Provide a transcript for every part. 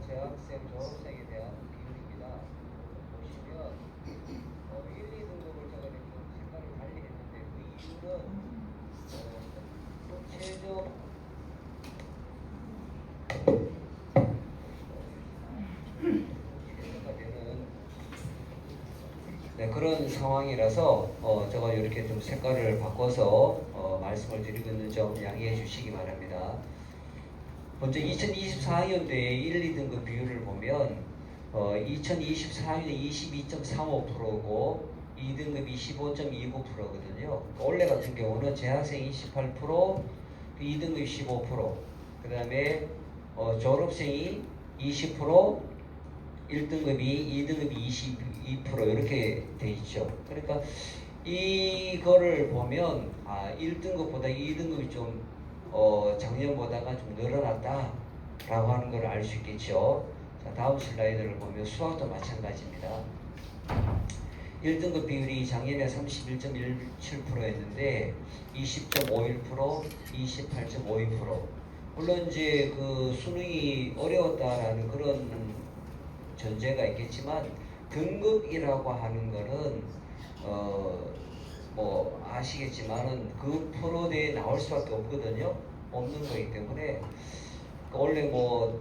재학생, 졸업생에 대한 비율입니다. 보시면 1, 2등급을 제가 이렇게 색깔을 달리 했는데 그 이유는 최저 최저가 되는 그런 상황이라서 제가 이렇게 좀 색깔을 바꿔서 말씀을 드리고 있는 점 양해해 주시기 바랍니다. 먼저 2024학년도에 1, 2등급 비율을 보면 2024학년에 22.35%고 2등급이 15.29%거든요. 올해 같은 경우는 재학생이 18%, 2등급이 15%, 그 다음에 졸업생이 20%, 1등급이 2등급이 22% 이렇게 돼 있죠. 그러니까 이거를 보면 1등급보다 2등급이 좀 작년보다가 좀 늘어났다 라고 하는 걸 알 수 있겠죠. 자, 다음 슬라이드를 보면 수학도 마찬가지입니다. 1등급 비율이 작년에 31.17%였는데 20.51%, 28.52%. 물론 이제 그 수능이 어려웠다라는 그런 전제가 있겠지만 등급이라고 하는 거는 뭐 아시겠지만은 그 프로대에 나올 수밖에 없거든요. 없는 거기 때문에 원래 뭐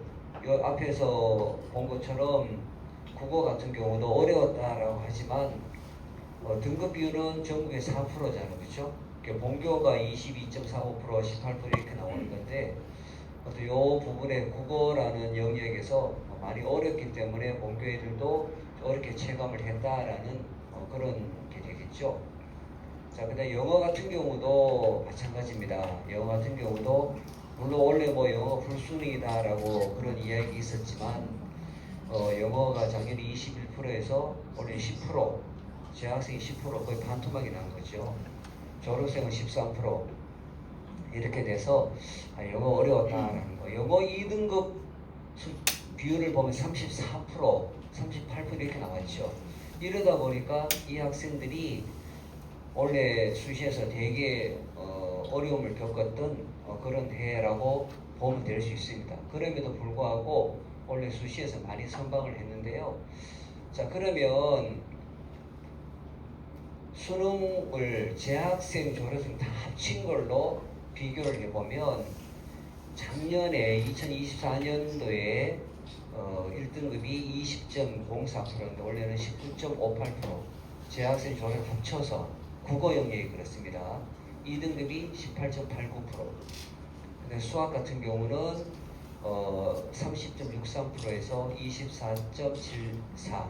앞에서 본 것처럼 국어 같은 경우도 어려웠다라고 하지만 등급 비율은 전국에 4%잖아요, 그렇죠? 본교가 22.45%, 18% 이렇게 나오는 건데 이 부분에 국어라는 영역에서 많이 어렵기 때문에 본교 애들도 어렵게 체감을 했다라는 그런 게 되겠죠. 자, 그다음 영어 같은 경우도 마찬가지입니다. 영어 같은 경우도 물론 원래 뭐 영어 불순이다라고 그런 이야기 있었지만 영어가 작년에 21%에서 올해 10%, 재학생이 10% 거의 반토막이 난 거죠. 졸업생은 13% 이렇게 돼서 영어 어려웠다라는 거. 영어 2등급 비율을 보면 34%, 38% 이렇게 나왔죠. 이러다 보니까 이 학생들이 원래 수시에서 되게 어려움을 겪었던 그런 해라고 보면 될 수 있습니다. 그럼에도 불구하고 원래 수시에서 많이 선방을 했는데요. 자, 그러면 수능을 재학생, 졸업생 다 합친 걸로 비교를 해보면 작년에 2024년도에 1등급이 20.04%인데 원래는 19.58%, 재학생 졸업 합쳐서 국어 영역이 그렇습니다. 2등급이 18.89%. 근데 수학 같은 경우는 30.63%에서 24.74,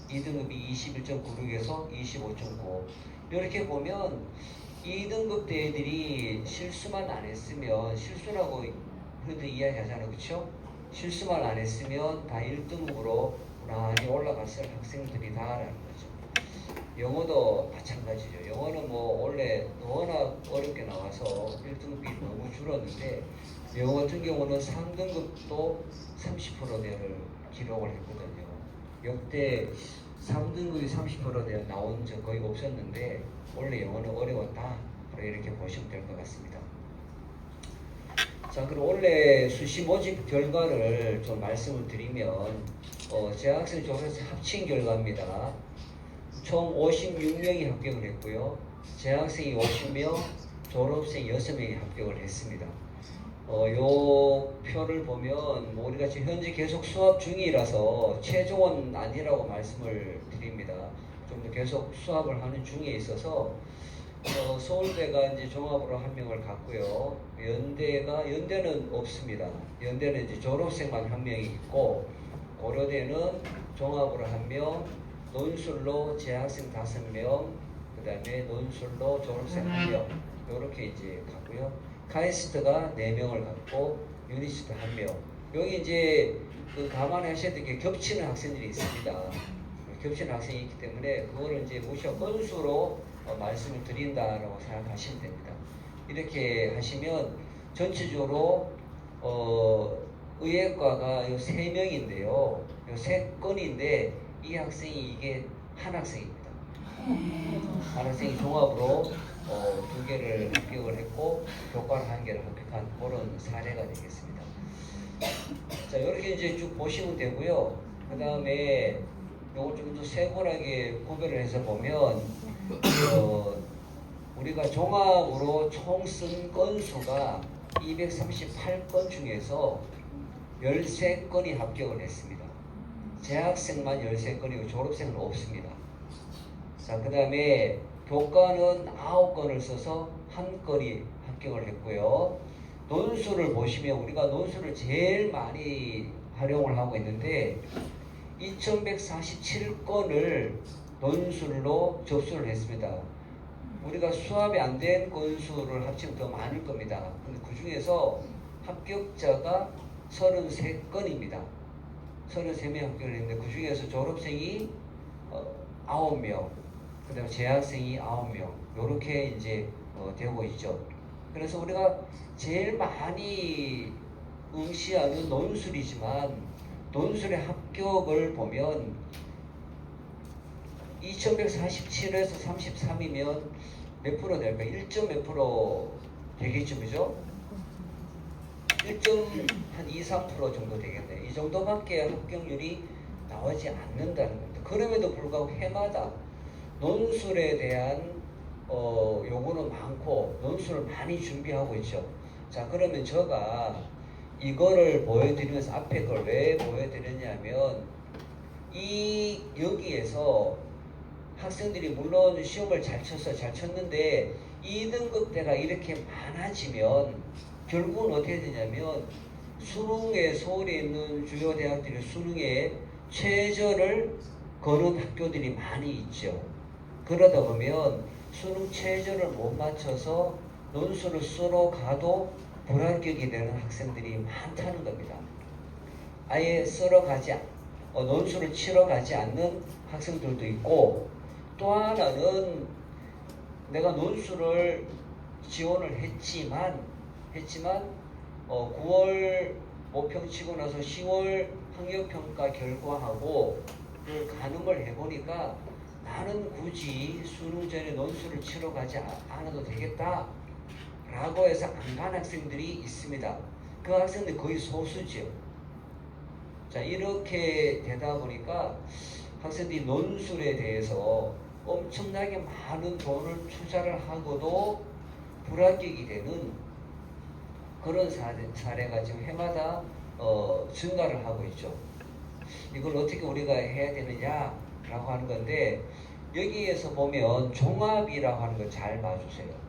2등급이 21.96에서 25.95. 이렇게 보면 2등급 대 애들이 실수만 안 했으면, 실수라고 흔히 이야기하잖아요, 그렇죠? 실수만 안 했으면 다 1등급으로 많이 올라갔을 학생들이다라는 거죠. 영어도 마찬가지죠. 영어는 뭐 원래 워낙 어렵게 나와서 1등급이 너무 줄었는데 영어 같은 경우는 3등급도 30%대를 기록을 했거든요. 역대 3등급이 30%대 나온 적 거의 없었는데 원래 영어는 어려웠다 이렇게 보시면 될 것 같습니다. 자, 그럼 원래 수시 모집 결과를 좀 말씀을 드리면 재학생 졸업생 합친 결과입니다. 총 56명이 합격을 했고요. 재학생이 50명, 졸업생 6명이 합격을 했습니다. 요 표를 보면 뭐 우리가 지금 현재 계속 수합 중이라서 최종은 아니라고 말씀을 드립니다. 좀 더 계속 수합을 하는 중에 있어서 서울대가 이제 종합으로 한 명을 갖고요. 연대는 없습니다. 연대는 이제 졸업생만 한 명이 있고 고려대는 종합으로 한 명, 논술로 재학생 5명, 그 다음에 논술로 졸업생 1명 이렇게 이제 갖고요. 카이스트가 4명을 갖고 유니스트 1명. 여기 이제 감안하셔야 될 게 겹치는 학생들이 있습니다. 겹치는 학생이 있기 때문에 그거를 이제 무시하고 건수로 말씀을 드린다라고 생각하시면 됩니다. 이렇게 하시면 전체적으로 의예과가 요 3명인데요. 요 3건인데 이 학생이 이게 한 학생입니다. 한 학생이 종합으로 2개를 합격을 했고 교과를 1개를 합격한 그런 사례가 되겠습니다. 자, 이렇게 이제 쭉 보시면 되고요. 그 다음에 요걸 좀 더 세분하게 구별을 해서 보면, 우리가 종합으로 총 쓴 건수가 238건 중에서 13건이 합격을 했습니다. 재학생만 13건이고 졸업생은 없습니다. 자, 그 다음에 교과는 9건을 써서 1건이 합격을 했고요. 논술을 보시면 우리가 논술을 제일 많이 활용을 하고 있는데 2147건을 논술로 접수를 했습니다. 우리가 수합이 안 된 건수를 합치면 더 많을 겁니다. 근데 그 중에서 합격자가 33건입니다. 33명 합격을 했는데 그 중에서 졸업생이 9명, 그 다음에 재학생이 9명, 요렇게 이제 되고 있죠. 그래서 우리가 제일 많이 응시하는 논술이지만 논술의 합격을 보면 2147에서 33이면 몇 프로 될까? 1점 몇 프로 되겠죠, 그죠? 1.2, 3% 정도 되겠네. 이 정도밖에 합격률이 나오지 않는다는 겁니다. 그럼에도 불구하고 해마다 논술에 대한 요구는 많고 논술을 많이 준비하고 있죠. 자, 그러면 제가 이거를 보여드리면서 앞에 걸 왜 보여드렸냐면 여기에서 학생들이 물론 시험을 잘 쳤는데 2등급대가 이렇게 많아지면 결국은 어떻게 되냐면 수능에 서울에 있는 주요 대학들이 수능에 최저를 거는 학교들이 많이 있죠. 그러다 보면 수능 최저를 못 맞춰서 논술을 쓰러 가도 불합격이 되는 학생들이 많다는 겁니다. 아예 논술을 치러 가지 않는 학생들도 있고, 또 하나는 내가 논술을 지원을 했지만 9월 모평 치고 나서 10월 학력평가 결과하고 그 가늠을 해보니까 나는 굳이 수능 전에 논술을 치러 가지 않아도 되겠다 라고 해서 안 간 학생들이 있습니다. 그 학생들 거의 소수죠. 자, 이렇게 되다 보니까 학생들이 논술에 대해서 엄청나게 많은 돈을 투자를 하고도 불합격이 되는 그런 사례가 지금 해마다 증가를 하고 있죠. 이걸 어떻게 우리가 해야 되느냐라고 하는 건데, 여기에서 보면 종합이라고 하는 거 잘 봐주세요.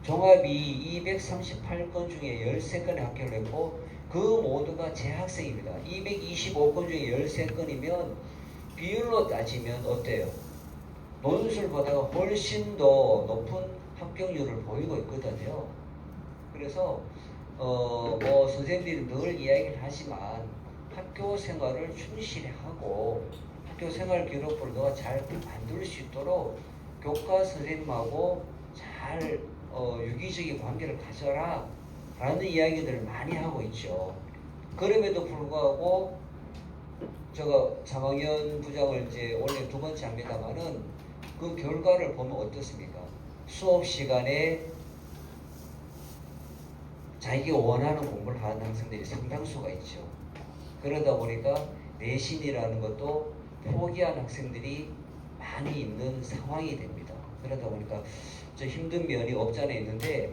종합이 238건 중에 13건에 합격을 했고 그 모두가 재학생입니다. 225건 중에 13건이면 비율로 따지면 어때요? 논술보다 훨씬 더 높은 합격률을 보이고 있거든요. 그래서 선생님들이 늘 이야기를 하지만 학교 생활을 충실히 하고 학교 생활 기록부를 너가 잘 만들 수 있도록 교과 선생님하고 잘 유기적인 관계를 가져라 라는 이야기들을 많이 하고 있죠. 그럼에도 불구하고 제가 장학연 부장을 이제 원래 2번째 합니다만은 그 결과를 보면 어떻습니까? 수업 시간에 자기가 원하는 공부를 하는 학생들이 상당수가 있죠. 그러다 보니까 내신이라는 것도 포기한 학생들이 많이 있는 상황이 됩니다. 그러다 보니까 좀 힘든 면이 없지 않아 있는데,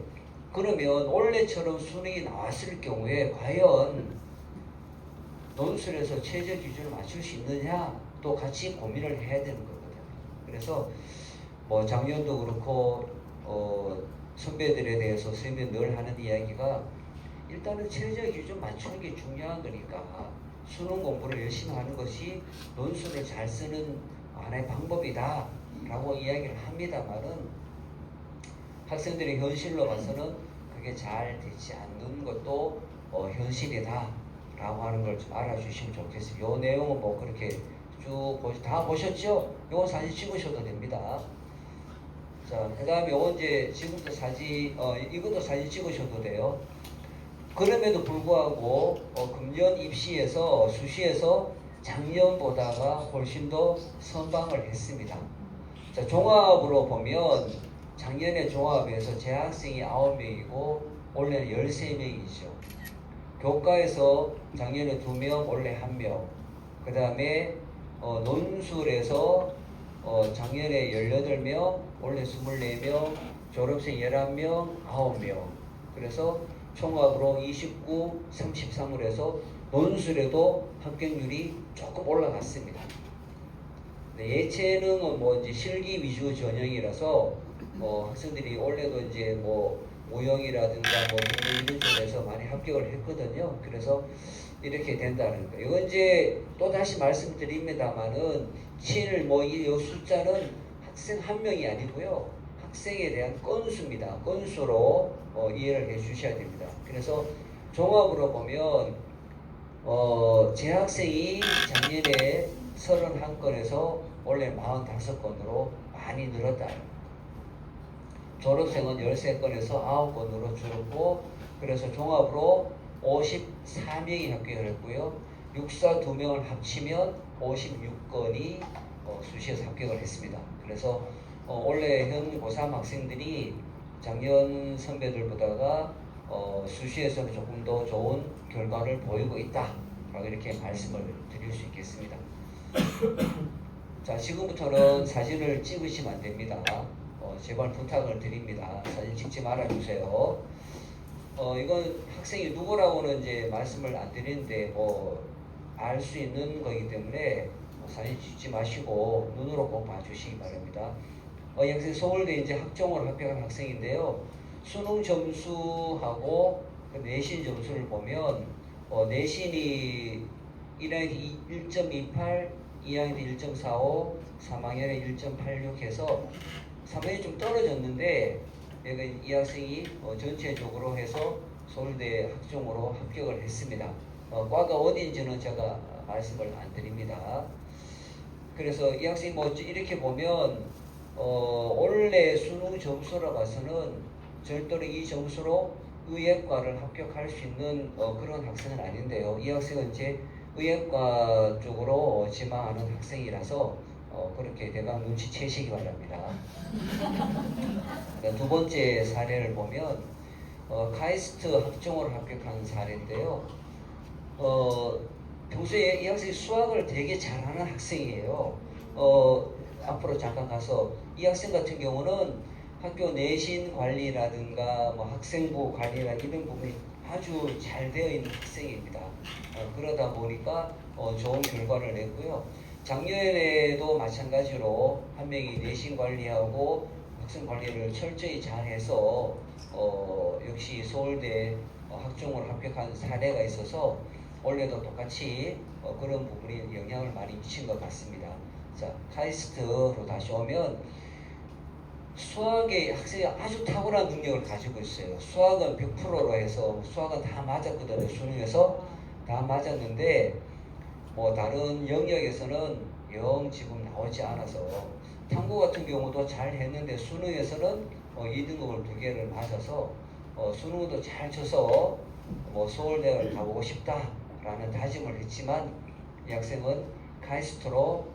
그러면 원래처럼 수능이 나왔을 경우에 과연 논술에서 최저 기준을 맞출 수 있느냐 또 같이 고민을 해야 되는 거거든요. 그래서 뭐 작년도 그렇고 선배들에 대해서 선생님이 늘 하는 이야기가 일단은 최저 기준 맞추는 게 중요한 거니까 수능 공부를 열심히 하는 것이 논술을 잘 쓰는 하나의 방법이다 라고 이야기를 합니다만은, 학생들의 현실로 봐서는 그게 잘 되지 않는 것도 현실이다 라고 하는 걸 좀 알아주시면 좋겠어요. 이 내용은 뭐 그렇게 쭉 다 보셨죠? 요거 사진 찍으셔도 됩니다. 자, 그 다음에 요거 이제 지금도 이것도 사진 찍으셔도 돼요. 그럼에도 불구하고 금년 입시에서 수시에서 작년보다가 훨씬 더 선방을 했습니다. 자, 종합으로 보면 작년에 종합에서 재학생이 9명이고 올해는 13명이죠. 교과에서 작년에 2명, 올해 1명. 그 다음에 논술에서 작년에 18명, 올해 24명, 졸업생 11명, 9명. 그래서 총합으로 29, 33으로 해서 논술에도 합격률이 조금 올라갔습니다. 예체능은 뭐 이제 실기 위주 전형이라서 학생들이 올해도 이제 뭐 모형이라든가 뭐 이런 쪽에서 많이 합격을 했거든요. 그래서 이렇게 된다는 거예요. 이건 이제 또 다시 말씀드립니다만은 7 뭐 이 숫자는 학생 한 명이 아니고요. 학생에 대한 건수입니다. 건수로 이해를 해 주셔야 됩니다. 그래서 종합으로 보면 재학생이 작년에 31건에서 올해 45건으로 많이 늘었다. 졸업생은 13건에서 9건으로 줄었고, 그래서 종합으로 54명이 합격을 했고요. 육사 2명을 합치면 56건이 수시에서 합격을 했습니다. 그래서 올해 현 고3 학생들이 작년 선배들보다가 수시에서는 조금 더 좋은 결과를 보이고 있다 라고 이렇게 말씀을 드릴 수 있겠습니다. 자, 지금부터는 사진을 찍으시면 안 됩니다. 제발 부탁을 드립니다. 사진 찍지 말아주세요. 이건 학생이 누구라고는 이제 말씀을 안 드리는데 알 수 있는 거기 때문에 사진 찍지 마시고 눈으로 꼭 봐주시기 바랍니다. 이 학생 서울대 이제 학종으로 합격한 학생인데요. 수능 점수하고 내신 점수를 보면 내신이 1학년 1.28, 2학년 1.45, 3학년에 1.86 해서 3학년이 좀 떨어졌는데 이 학생이 전체적으로 해서 서울대 학종으로 합격을 했습니다. 과가 어디인지는 제가 말씀을 안 드립니다. 그래서 이 학생이 이렇게 보면 올해 수능 점수로 봐서는 절대로 이 점수로 의예과를 합격할 수 있는 그런 학생은 아닌데요. 이 학생은 이제 의예과 쪽으로 지망하는 학생이라서 그렇게 대강 눈치채시기 바랍니다. 두 번째 사례를 보면 카이스트 학종으로 합격한 사례인데요. 평소에 이 학생이 수학을 되게 잘하는 학생이에요. 앞으로 잠깐 가서 이 학생 같은 경우는 학교 내신 관리라든가 뭐 학생부 관리라 이런 부분이 아주 잘 되어 있는 학생입니다. 그러다 보니까 좋은 결과를 냈고요. 작년에도 마찬가지로 한 명이 내신 관리하고 학생 관리를 철저히 잘해서 역시 서울대 학종으로 합격한 사례가 있어서 올해도 똑같이 그런 부분이 영향을 많이 미친 것 같습니다. 자, 카이스트로 다시 오면 수학에 학생이 아주 탁월한 능력을 가지고 있어요. 수학은 100%로 해서 수학은 다 맞았거든요. 수능에서 다 맞았는데 다른 영역에서는 영 지금 나오지 않아서 탐구 같은 경우도 잘 했는데 수능에서는 2등급을 2개를 맞아서 수능도 잘 쳐서 서울대를 가보고 싶다라는 다짐을 했지만 이 학생은 카이스트로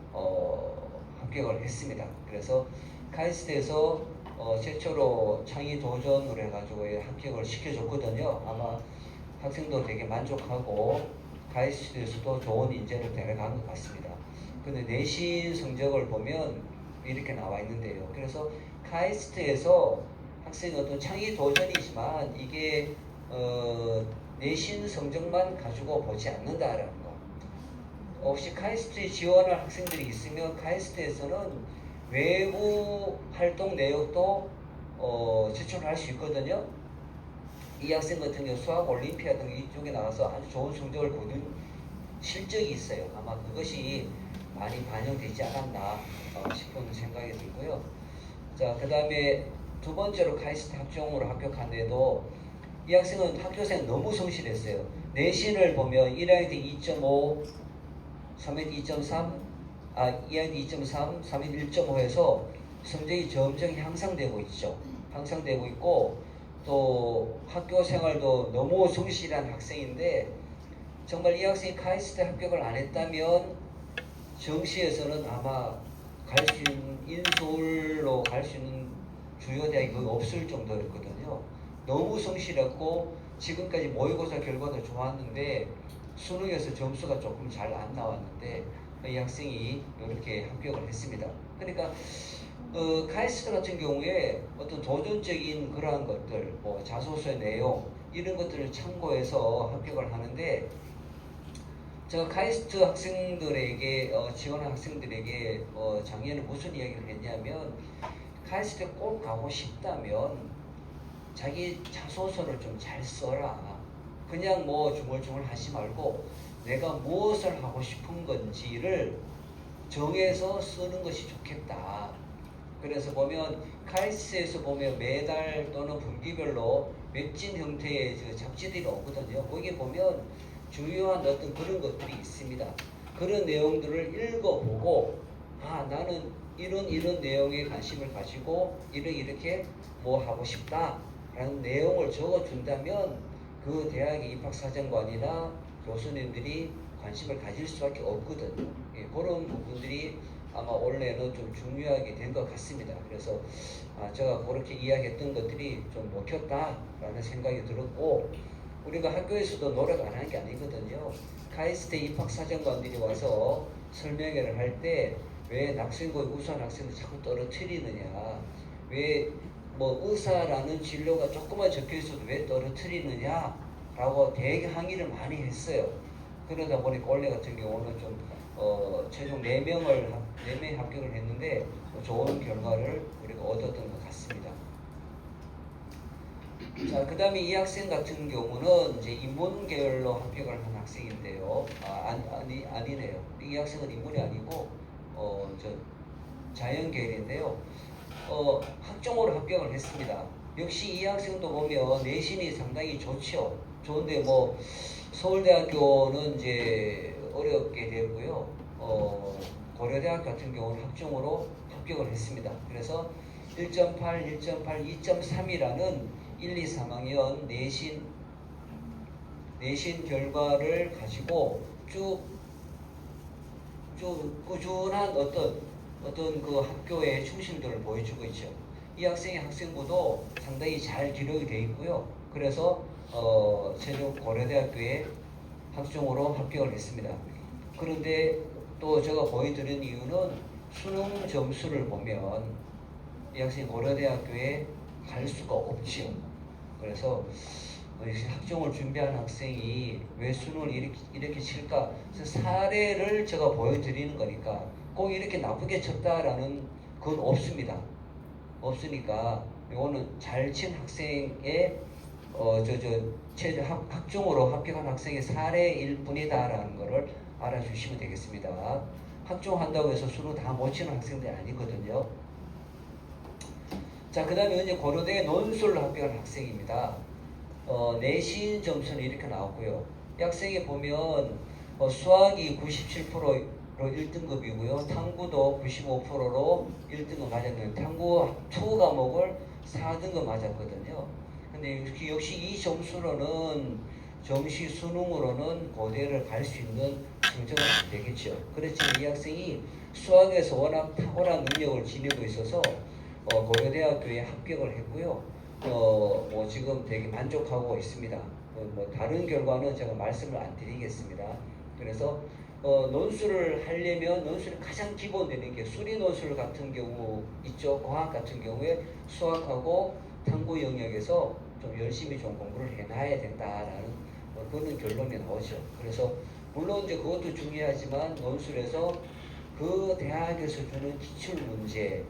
합격을 했습니다. 그래서 카이스트에서 최초로 창의 도전을 해가지고 합격을 시켜줬거든요. 아마 학생도 되게 만족하고 카이스트에서도 좋은 인재를 데려간 것 같습니다. 근데 내신 성적을 보면 이렇게 나와 있는데요. 그래서 카이스트에서 학생이 어떤 창의 도전이지만 이게 내신 성적만 가지고 보지 않는다라는 거. 혹시 카이스트에 지원할 학생들이 있으면 카이스트에서는 외부 활동 내역도 제출할 수 있거든요. 이 학생 같은 경우 수학 올림피아드 등 이쪽에 나와서 아주 좋은 성적을 거둔 실적이 있어요. 아마 그것이 많이 반영되지 않았나 싶은 생각이 들고요. 자, 그 다음에 두 번째로 카이스트 학종으로 합격한 데도 이 학생은 학교생 너무 성실했어요. 내신을 보면 1학년 때 2.5, 3학년 2.3, 2학년 2.3, 3학년 1.5 해서 성적이 점점 향상되고 있죠. 향상되고 있고 또 학교 생활도 너무 성실한 학생인데 정말 이 학생이 카이스트 합격을 안 했다면 정시에서는 아마 갈 수 있는 인서울로 갈 수 있는 주요 대학이 거의 없을 정도였거든요. 너무 성실했고 지금까지 모의고사 결과도 좋았는데 수능에서 점수가 조금 잘 안 나왔는데 이 학생이 이렇게 합격을 했습니다. 그러니까 카이스트 같은 경우에 어떤 도전적인 그러한 것들, 뭐 자소서의 내용 이런 것들을 참고해서 합격을 하는데 제가 카이스트 학생들에게 지원한 학생들에게 작년에 무슨 이야기를 했냐면 카이스트에 꼭 가고 싶다면 자기 자소서를 좀 잘 써라. 그냥 뭐 중얼중얼 하지 말고 내가 무엇을 하고 싶은 건지를 정해서 쓰는 것이 좋겠다. 그래서 보면 카이스트에서 보면 매달 또는 분기별로 웹진 형태의 잡지들이 오거든요. 거기 보면 중요한 어떤 그런 것들이 있습니다. 그런 내용들을 읽어보고 나는 이런 내용에 관심을 가지고 이렇게 뭐 하고 싶다라는 내용을 적어준다면 그 대학의 입학사정관이나 교수님들이 관심을 가질 수밖에 없거든요. 그런 부분들이 아마 올해는 좀 중요하게 된 것 같습니다. 그래서 제가 그렇게 이야기했던 것들이 좀 먹혔다라는 생각이 들었고 우리가 학교에서도 노력 안 하는 게 아니거든요. 카이스트 입학사정관들이 와서 설명회를 할 때 왜 낙생고의 우수한 학생을 자꾸 떨어뜨리느냐, 왜 뭐 의사라는 진로가 조금만 적혀 있어도 왜 떨어뜨리느냐라고 되게 항의를 많이 했어요. 그러다 보니까 올해 같은 경우는 좀 최종 4명이 합격을 했는데 좋은 결과를 우리가 얻었던 것 같습니다. 자, 그 다음에 이 학생 같은 경우는 이제 인문 계열로 합격을 한 학생인데요. 아니네요. 이 학생은 인문이 아니고, 자연 계열인데요. 학종으로 합격을 했습니다. 역시 이 학생도 보면 내신이 상당히 좋죠. 좋은데 뭐, 서울대학교는 이제 어렵게 되고요. 고려대학 같은 경우는 학종으로 합격을 했습니다. 그래서 1.8, 1.8, 2.3이라는 1, 2, 3학년 내신 결과를 가지고 쭉 꾸준한 어떤 그 학교의 충실도를 보여주고 있죠. 이 학생의 학생부도 상당히 잘 기록이 되어 있고요. 그래서 최종 고려대학교에 학종으로 합격을 했습니다. 그런데 또 제가 보여드린 이유는 수능 점수를 보면 이 학생이 고려대학교에 갈 수가 없지요. 그래서 학종을 준비한 학생이 왜 수능을 이렇게 칠까? 그래서 사례를 제가 보여드리는 거니까 꼭 이렇게 나쁘게 쳤다라는 건 없습니다. 없으니까 이거는 잘 친 학생의 학종으로 합격한 학생의 사례일 뿐이다라는 것을 알아주시면 되겠습니다. 학종한다고 해서 수능 다 못 치는 학생들이 아니거든요. 자, 그 다음에 이제 고려대 논술로 합격한 학생입니다. 내신 점수는 이렇게 나왔고요. 이 학생이 보면 수학이 97%로 1등급이고요. 탕구도 95%로 1등급 맞았는데 탕구 2 과목을 4등급 맞았거든요. 근데 역시 이 점수로는 정시 수능으로는 고대를 갈 수 있는 성적은 안 되겠죠. 그렇지만 이 학생이 수학에서 워낙 탁월한 능력을 지니고 있어서 고려대학교에 합격을 했고요. 뭐 지금 되게 만족하고 있습니다. 뭐 다른 결과는 제가 말씀을 안 드리겠습니다. 그래서 논술을 하려면 논술이 가장 기본 되는 게 수리 논술 같은 경우 있죠. 과학 같은 경우에 수학하고 탐구 영역에서 좀 열심히 좀 공부를 해놔야 된다라는 그런 결론이 나오죠. 그래서 물론 이제 그것도 중요하지만 논술에서 그 대학에서 주는 기출 문제,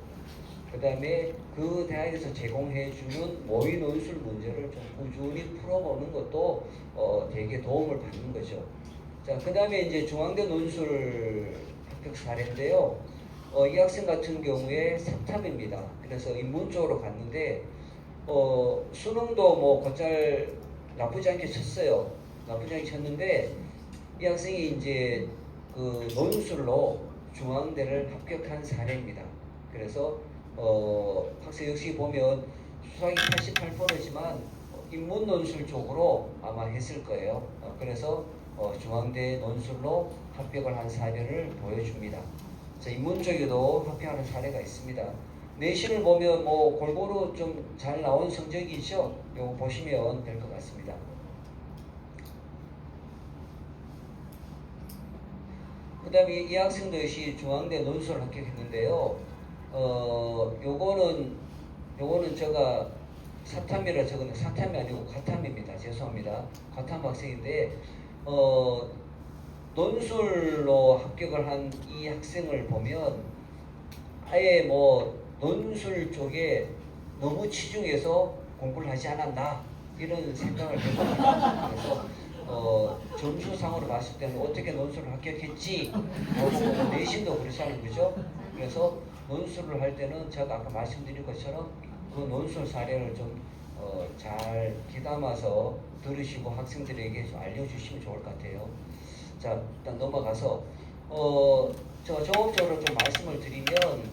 그 다음에 그 대학에서 제공해주는 모의 논술 문제를 좀 꾸준히 풀어보는 것도 되게 도움을 받는 거죠. 자, 그 다음에 이제 중앙대 논술 합격 사례인데요. 이 학생 같은 경우에 3탐입니다. 그래서 인문 쪽으로 갔는데 수능도 뭐 곧잘 나쁘지 않게 쳤어요. 나쁘지 않게 쳤는데 이 학생이 이제 그 논술로 중앙대를 합격한 사례입니다. 그래서 학생 역시 보면 수학이 88%지만 인문 논술 쪽으로 아마 했을 거예요. 그래서 중앙대 논술로 합격을 한 사례를 보여줍니다. 자, 인문 쪽에도 합격하는 사례가 있습니다. 내신을 보면 뭐 골고루 좀 잘 나온 성적이죠. 이거 보시면 될 것 같습니다. 그다음에 이 학생도 역시 중앙대 논술을 합격했는데요. 요거는 제가 사탐이라 적었는데 사탐이 아니고 과탐입니다. 죄송합니다. 과탐 학생인데 논술로 합격을 한 이 학생을 보면 아예 뭐 논술 쪽에 너무 치중해서 공부를 하지 않았나 이런 생각을 해봅니다. 그래서 점수상으로 봤을 때는 어떻게 논술을 합격했지 하고 내신도 그렇다는 거죠. 그래서 논술을 할 때는 제가 아까 말씀드린 것처럼 그 논술 사례를 좀 잘 귀담아서 들으시고 학생들에게 좀 알려주시면 좋을 것 같아요. 자, 일단 넘어가서 제가 종합적으로 좀 말씀을 드리면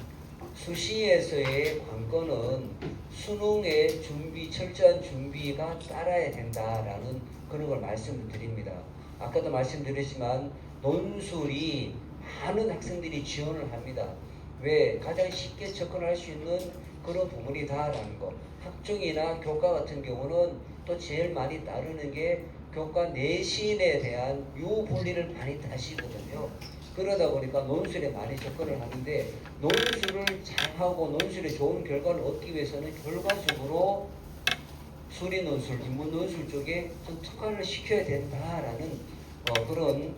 수시에서의 관건은 수능의 철저한 준비가 따라야 된다라는 그런 걸 말씀을 드립니다. 아까도 말씀드렸지만 논술이 많은 학생들이 지원을 합니다. 왜? 가장 쉽게 접근할 수 있는 그런 부분이다라는 거. 학종이나 교과 같은 경우는 또 제일 많이 따르는 게 교과 내신에 대한 유불리를 많이 따시거든요. 그러다 보니까 논술에 많이 접근을 하는데 논술을 잘하고 논술에 좋은 결과를 얻기 위해서는 결과적으로 수리 논술, 인문 논술 쪽에 좀 특화를 시켜야 된다라는 그런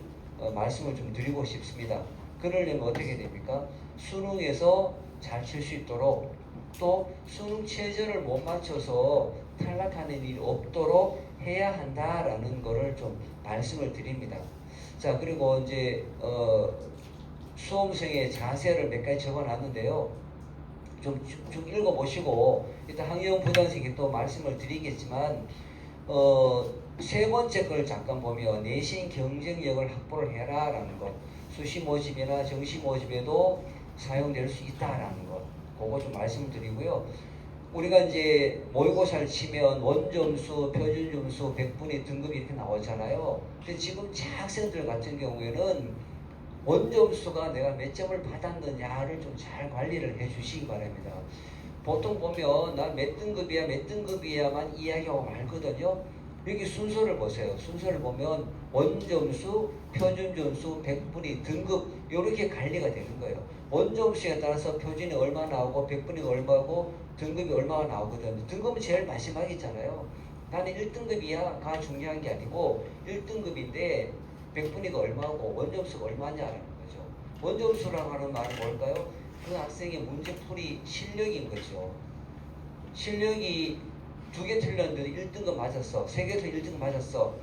말씀을 좀 드리고 싶습니다. 그러려면 어떻게 됩니까? 수능에서 잘 칠 수 있도록 또 수능 최저를 못 맞춰서 탈락하는 일이 없도록 해야 한다라는 거를 좀 말씀을 드립니다. 자, 그리고 이제 수험생의 자세를 몇 가지 적어놨는데요. 좀 읽어보시고 일단 황영 부장님께 또 말씀을 드리겠지만 세 번째 걸 잠깐 보면 내신 경쟁력을 확보를 해라라는 거. 수시 모집이나 정시 모집에도 사용될 수 있다라는 거. 그거 좀 말씀드리고요. 우리가 이제 모의고사를 치면 원점수, 표준점수, 100분위 등급이 이렇게 나오잖아요. 근데 지금 제 학생들 같은 경우에는 원점수가 내가 몇 점을 받았느냐를 좀 잘 관리를 해 주시기 바랍니다. 보통 보면 난 몇 등급이야 몇 등급이야만 이야기하고 말거든요. 여기 순서를 보세요. 순서를 보면 원점수, 표준점수, 100분위, 등급 이렇게 관리가 되는 거예요. 원점수에 따라서 표준이 얼마 나오고 100분위가 얼마고 등급이 얼마가 나오거든요. 등급은 제일 마지막이잖아요. 나는 1등급이야가 중요한 게 아니고 1등급인데 100분위가 얼마고 원점수가 얼마냐라는 거죠. 원점수라고 하는 말은 뭘까요? 그 학생의 문제풀이 실력인 거죠. 실력이 2개 틀렸는데 1등급 맞았어. 3개에서 1등급 맞았어.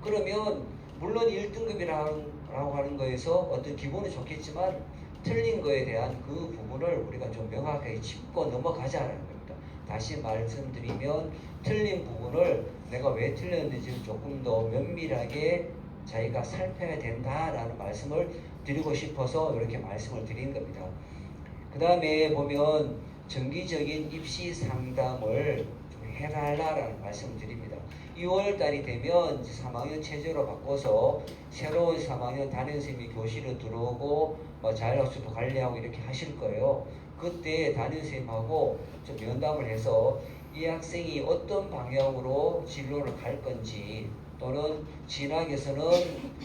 그러면 물론 1등급이라고 하는 거에서 어떤 기분은 좋겠지만 틀린 거에 대한 그 부분을 우리가 좀 명확하게 짚고 넘어가자라는 겁니다. 다시 말씀드리면 틀린 부분을 내가 왜 틀렸는지 조금 더 면밀하게 자기가 살펴야 된다라는 말씀을 드리고 싶어서 이렇게 말씀을 드린 겁니다. 그 다음에 보면 정기적인 입시 상담을 좀 해달라는 말씀을 드립니다. 2월달이 되면 3학년 체제로 바꿔서 새로운 3학년 담임선생님이 교실에 들어오고 자율학습도 관리하고 이렇게 하실 거예요. 그때 담임선생님하고 좀 면담을 해서 이 학생이 어떤 방향으로 진로를 갈 건지 또는 진학에서는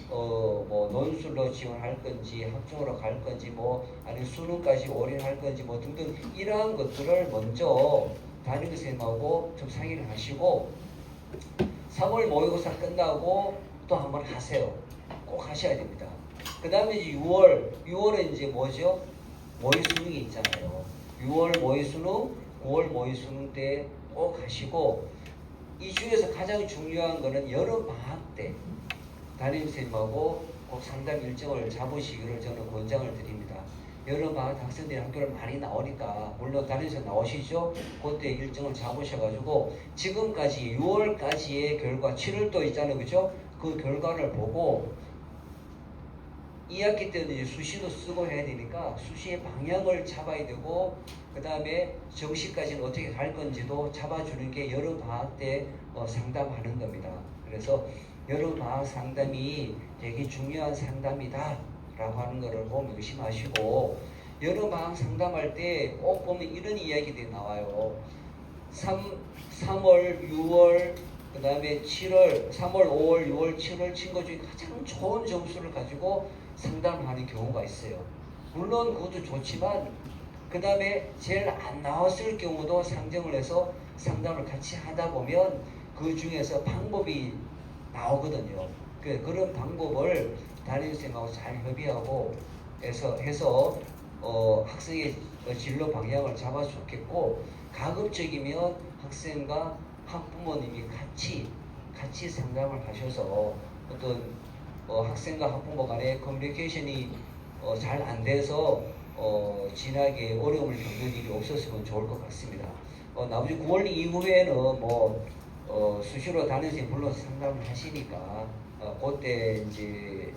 뭐 논술로 지원할 건지 학종으로 갈 건지 뭐 아니면 수능까지 올인할 건지 뭐 등등 이러한 것들을 먼저 담임선생님하고 좀 상의를 하시고 3월 모의고사 끝나고 또 한번 하세요. 꼭 하셔야 됩니다. 그 다음에 이제 6월에 이제 뭐죠? 모의 수능이 있잖아요. 6월 모의 수능, 9월 모의 수능 때 꼭 하시고 이 중에서 가장 중요한 거는 여름 방학 때 담임선생님하고 꼭 상담 일정을 잡으시기를 저는 권장을 드립니다. 여름 방학 학생들이 학교를 많이 나오니까 물론 담임선생님 나오시죠? 그때 일정을 잡으셔가지고 지금까지 6월까지의 결과 7월도 있잖아요. 그죠? 그 결과를 보고 2학기 때는 이제 수시도 쓰고 해야 되니까 수시의 방향을 잡아야 되고 그 다음에 정시까지는 어떻게 갈 건지도 잡아주는 게 여름방학 때 상담하는 겁니다. 그래서 여름방학 상담이 되게 중요한 상담이다 라고 하는 것을 꼭 명심하시고 여름방학 상담할 때 꼭 보면 이런 이야기들이 나와요. 3월, 6월, 그 다음에 7월, 3월, 5월, 6월, 7월 친구 중에 가장 좋은 점수를 가지고 상담하는 경우가 있어요. 물론 그것도 좋지만 그 다음에 제일 안 나왔을 경우도 상정을 해서 상담을 같이 하다 보면 그 중에서 방법이 나오거든요. 그런 방법을 담임선생님하고 잘 협의하고 해서 학생의 진로 방향을 잡아서 좋겠고, 가급적이면 학생과 학부모님이 같이 상담을 하셔서 어떤 학생과 학부모 간의 커뮤니케이션이 잘 안 돼서 진하게 어려움을 겪는 일이 없었으면 좋을 것 같습니다. 나머지 9월 이후에는 수시로 담임선생님 불러서 상담을 하시니까 그때 이제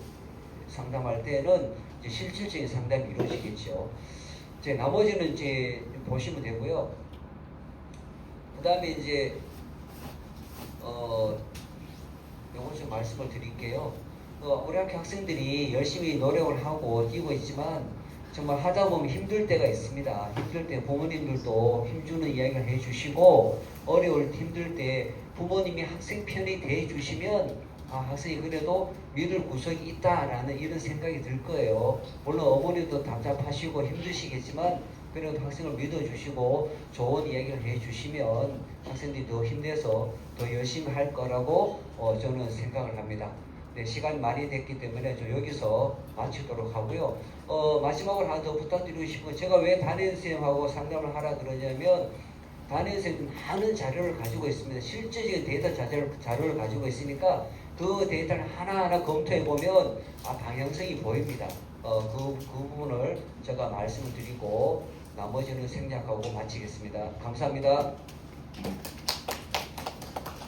상담할 때는 이제 실질적인 상담이 이루어지겠죠. 이제 나머지는 이제 보시면 되고요. 그 다음에 이제 요거 좀 말씀을 드릴게요. 우리 학교 학생들이 열심히 노력을 하고 뛰고 있지만 정말 하다 보면 힘들 때가 있습니다. 힘들 때 부모님들도 힘주는 이야기를 해주시고, 어려울 힘들 때 부모님이 학생 편이 대해주시면 학생이 그래도 믿을 구석이 있다라는 이런 생각이 들 거예요. 물론 어머니도 답답하시고 힘드시겠지만 그래도 학생을 믿어주시고 좋은 이야기를 해주시면 학생들이 더 힘내서 더 열심히 할 거라고 저는 생각을 합니다. 네, 시간이 많이 됐기 때문에 저 여기서 마치도록 하고요. 마지막으로 하나 더 부탁드리고 싶은, 제가 왜 담임선생님하고 상담을 하라 그러냐면, 담임선생님 많은 자료를 가지고 있습니다. 실질적인 데이터 자료를 가지고 있으니까 그 데이터를 하나하나 검토해 보면 방향성이 보입니다. 그 부분을 제가 말씀을 드리고 나머지는 생략하고 마치겠습니다. 감사합니다.